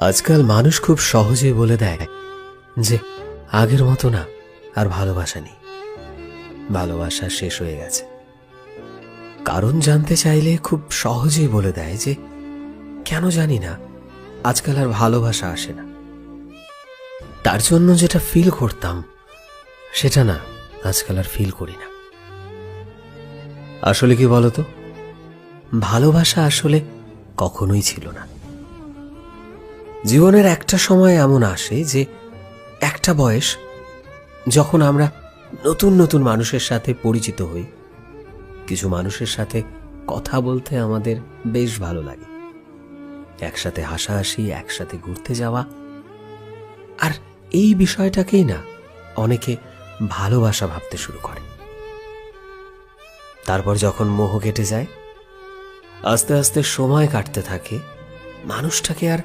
আজকাল মানুষ খুব সহজেই বলে দেয় যে আগের মতো না, আর ভালোবাসা নেই, ভালোবাসা শেষ হয়ে গেছে। কারণ জানতে চাইলে খুব সহজেই বলে দেয় যে কেন জানি না, আজকাল আর ভালোবাসা আসে না। তার জন্য যেটা ফিল করতাম সেটা না, আজকাল আর ফিল করি না। আসলে কি বলতো, ভালোবাসা আসলে কখনোই ছিল না। জীবনের একটা সময় এমন আসে যে একটা বয়স, যখন আমরা নতুন নতুন মানুষের সাথে পরিচিত হই, কিছু মানুষের সাথে কথা বলতে আমাদের বেশ ভালো লাগে, একসাথে হাসাহাসি, একসাথে ঘুরতে যাওয়া, আর এই বিষয়টাকেই না অনেকে ভালোবাসা ভাবতে শুরু করে। তারপর যখন মোহ কেটে যায়, আস্তে আস্তে সময় কাটতে থাকে, মানুষটাকে আর